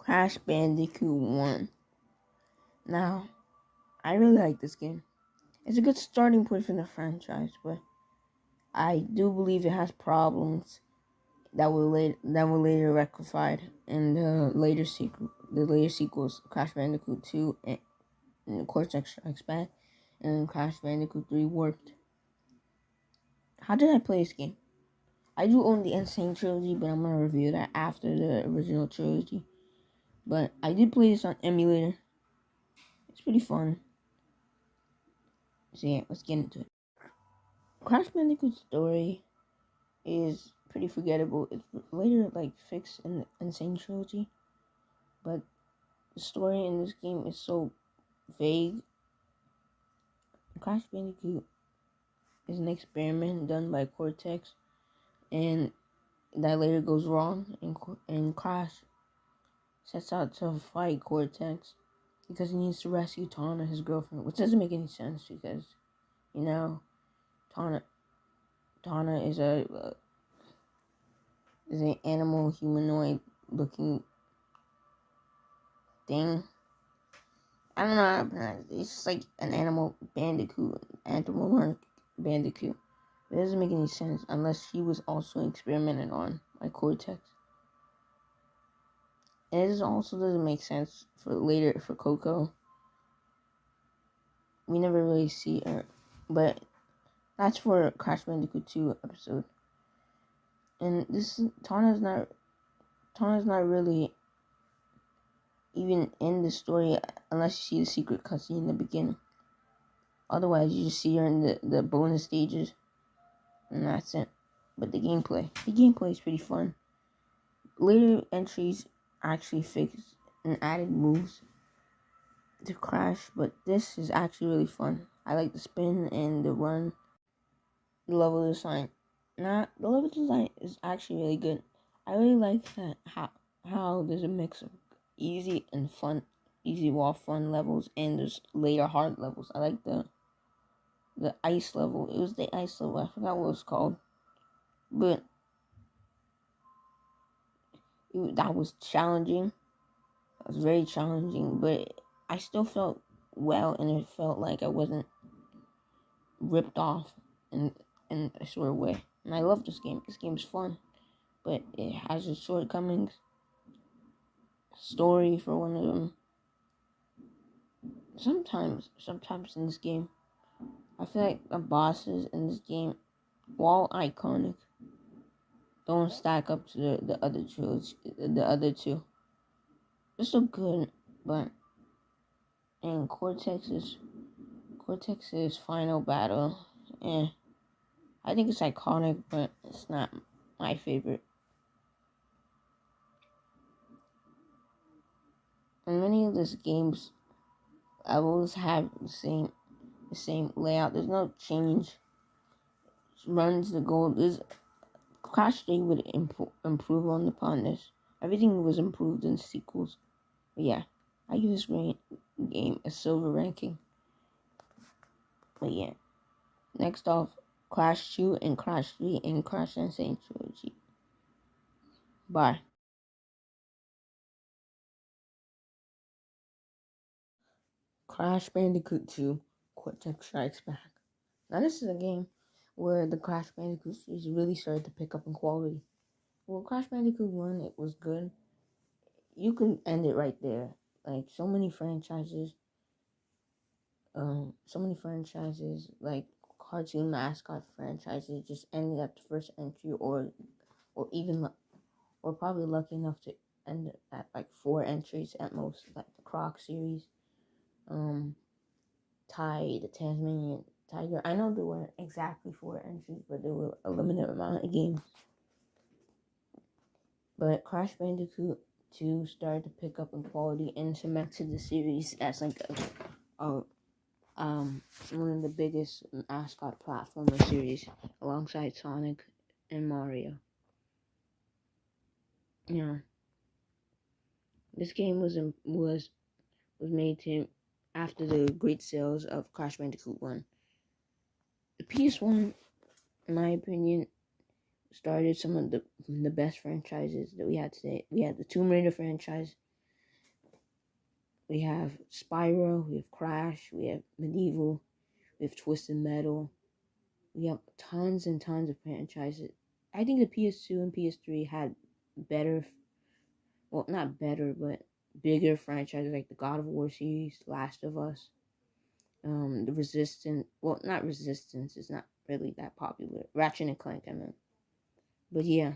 Crash Bandicoot 1. Now, I really like this game. It's a good starting point for the franchise, but I do believe it has problems that were later rectified in the later sequels, Crash Bandicoot 2 and Cortex Strikes Back, and Crash Bandicoot 3 Warped. How did I play this game? I do own the Insane Trilogy, but I'm gonna review that after the original trilogy. But I did play this on emulator. It's pretty fun. So yeah, let's get into it. Crash Bandicoot's story is pretty forgettable. It's later fixed in the Insane Trilogy, but the story in this game is so vague. Crash Bandicoot is an experiment done by Cortex, and that later goes wrong, and Crash sets out to fight Cortex because he needs to rescue Tawna, his girlfriend, which doesn't make any sense because, Tawna is is an animal humanoid looking thing. I don't know how to pronounce it. It's just like an animal bandicoot, anthropomorphic bandicoot. It doesn't make any sense unless she was also experimented on by Cortex. And it also doesn't make sense for Coco. We never really see her, but that's for Crash Bandicoot 2 episode. And Tawna's not really even in the story unless you see the secret cutscene in the beginning. Otherwise, you just see her in the bonus stages, and that's it. But the gameplay is pretty fun. Later entries actually fixed and added moves to Crash, but this is actually really fun. I like the spin and the run. The level design. The level design is actually really good. I really like that how there's a mix of easy wall fun levels, and there's later hard levels. I like the ice level. It was the ice level. I forgot what it was called, but that was challenging. It was very challenging, but I still felt well, and it felt like I wasn't ripped off in a sort of way. And I love this game. This game's fun, but it has its shortcomings. Story for one of them. Sometimes in this game, I feel like the bosses in this game, while iconic, don't stack up to the other two. They're still good, but in Cortex's final battle, I think it's iconic, but it's not my favorite. And many of these games levels have the same layout. There's no change. Runs the goal. Crash 3 would improve upon this. Everything was improved in sequels. But yeah, I give this game a silver ranking. But yeah, next off, Crash 2 and Crash 3 and Crash Insane Trilogy. Bye. Crash Bandicoot 2, Cortex Strikes Back. Now this is a game where the Crash Bandicoot series really started to pick up in quality. Well, Crash Bandicoot 1, it was good. You can end it right there. Like, so many franchises, like cartoon mascot franchises, just ended at the first entry, or probably lucky enough to end at like 4 entries at most, like the Croc series, Ty, the Tasmanian Tiger. I know there weren't exactly 4 entries, but there were a limited amount of games. But Crash Bandicoot 2 started to pick up in quality and cemented the series as like one of the biggest mascot platformer series alongside Sonic and Mario. Yeah, this game was made after the great sales of Crash Bandicoot 1. The PS1, in my opinion, started some of the best franchises that we had today. We had the Tomb Raider franchise, We have Spyro, we have Crash, we have Medieval, we have Twisted Metal. We have tons and tons of franchises. I think the PS2 and PS3 had better, well, not better, but bigger franchises like the God of War series, Last of Us, the Resistance. Well, not Resistance. It's not really that popular. Ratchet and Clank, I meant. But yeah,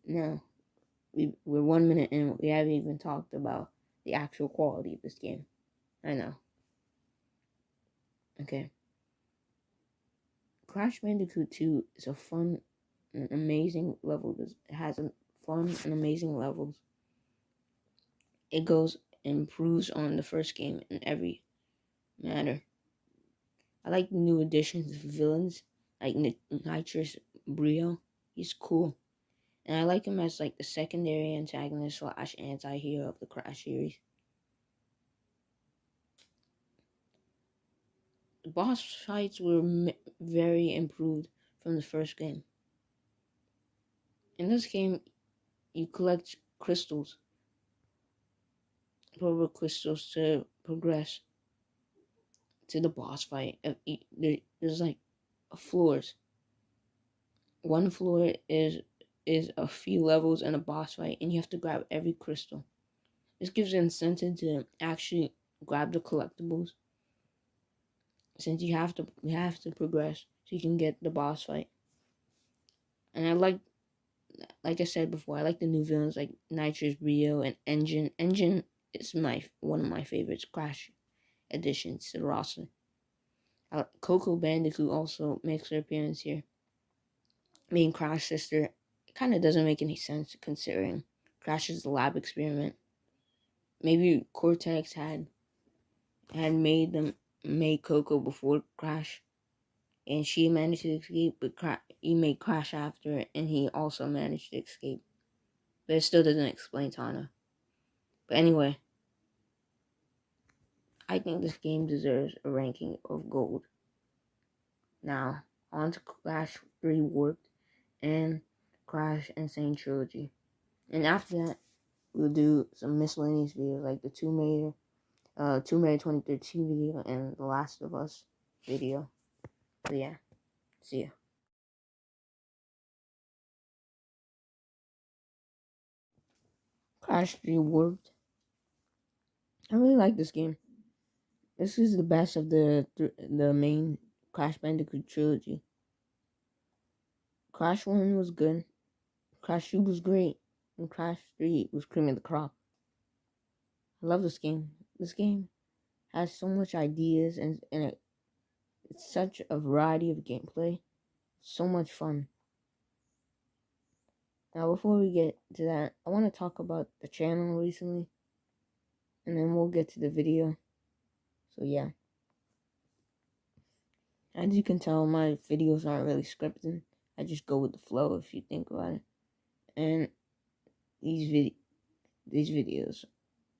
no, we're 1 minute in. We haven't even talked about the actual quality of this game. I know. Okay. Crash Bandicoot 2 is a fun and amazing level. It has a fun and amazing levels. It goes and improves on the first game in every manner. I like the new additions of villains, like Nitrous Brio. He's cool. And I like him as like the secondary antagonist / anti-hero of the Crash series. The boss fights were very improved from the first game. In this game, you collect crystals, purple crystals, to progress to the boss fight. There's like floors. One floor is a few levels and a boss fight, and you have to grab every crystal. This gives you incentive to actually grab the collectibles, since you have to progress so you can get the boss fight. And I like I said before, I like the new villains like Nitrous Rio and Engine. Engine is one of my favorites. Crash additions to the roster. Coco Bandicoot also makes her appearance here. Being Crash's sister, it kind of doesn't make any sense considering Crash is the lab experiment. Maybe Cortex had made Coco before Crash, and she managed to escape, but he made Crash after, and he also managed to escape. But it still doesn't explain Tana. But anyway, I think this game deserves a ranking of gold. Now, on to Crash 3 Warped and Crash Insane Trilogy. And after that, we'll do some miscellaneous videos like the Tomb Raider 2013 video and The Last of Us video. So yeah, see ya. Crash 3 Warped. I really like this game. This is the best of the main Crash Bandicoot trilogy. Crash 1 was good. Crash 2 was great. And Crash 3 was cream of the crop. I love this game. This game has so much ideas and it's such a variety of gameplay. So much fun. Now, before we get to that, I want to talk about the channel recently. And then we'll get to the video. So, yeah. As you can tell, my videos aren't really scripted. I just go with the flow if you think about it. And these videos,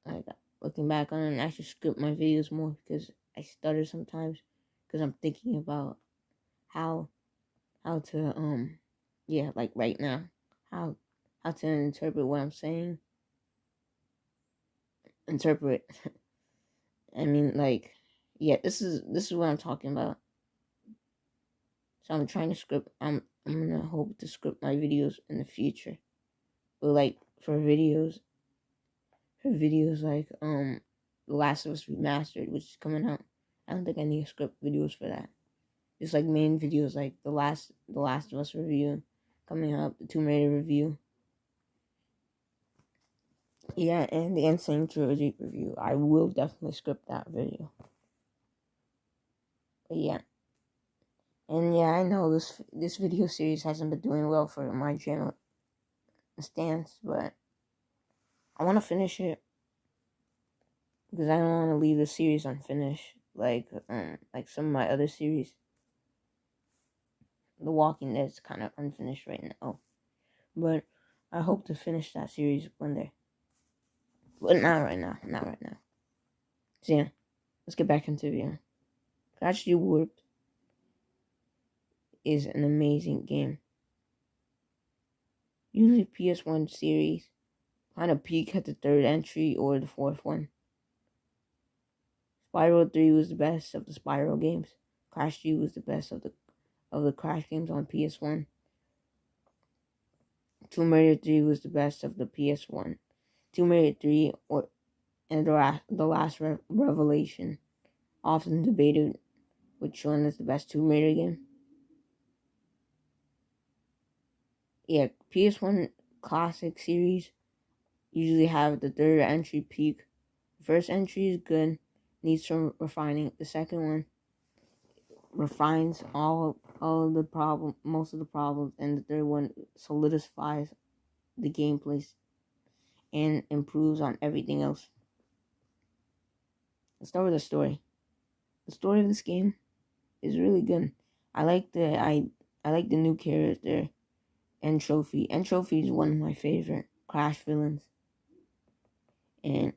like, looking back on it, I should script my videos more because I stutter sometimes because I'm thinking about how to, yeah, like right now, how to interpret what I'm saying. Interpret. I mean, like, yeah, this is what I'm talking about. So I'm trying to script. I'm gonna hope to script my videos in the future. But like for videos like The Last of Us Remastered, which is coming out, I don't think I need to script videos for that. Just like main videos like the Last of Us review coming up, the Tomb Raider review. Yeah, and the Insane Trilogy review. I will definitely script that video. But yeah. And yeah, I know this video series hasn't been doing well for my channel stance, but I want to finish it because I don't want to leave the series unfinished, like some of my other series. The Walking Dead is kind of unfinished right now, but I hope to finish that series one day. But not right now. So yeah, let's get back into the video. Crash Warped is an amazing game. Usually PS1 series kind of peak at the third entry or the fourth one. Spyro 3 was the best of the Spyro games. Crash 3 was the best of the Crash games on PS1. Tomb Raider 3 was the best of the PS1. Tomb Raider 3 and the last Revelation, often debated which one is the best Tomb Raider game. Yeah, PS1 classic series usually have the third entry peak. The first entry is good, needs some refining. The second one refines all of the most of the problems, and the third one solidifies the gameplay and improves on everything else. Let's start with the story. The story of this game is really good. I like the new character and Trophy. And Trophy is one of my favorite Crash villains. And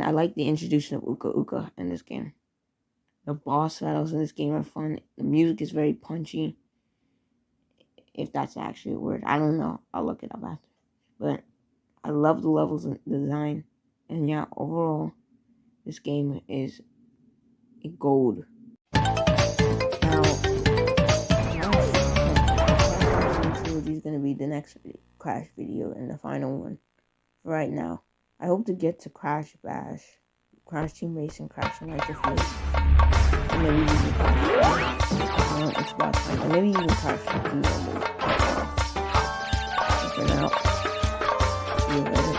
I like the introduction of Uka Uka in this game. The boss battles in this game are fun. The music is very punchy. If that's actually a word. I don't know. I'll look it up after. But I love the levels and design. And yeah, overall, this game is a gold. Now, Trilogy is going to be the next Crash video and the final one. For right now, I hope to get to Crash Bash, Crash Team Racing, Crash Nitro-Fueled, and maybe even Crash Xbox One, and maybe even Crash Team Mode. For now, see you later.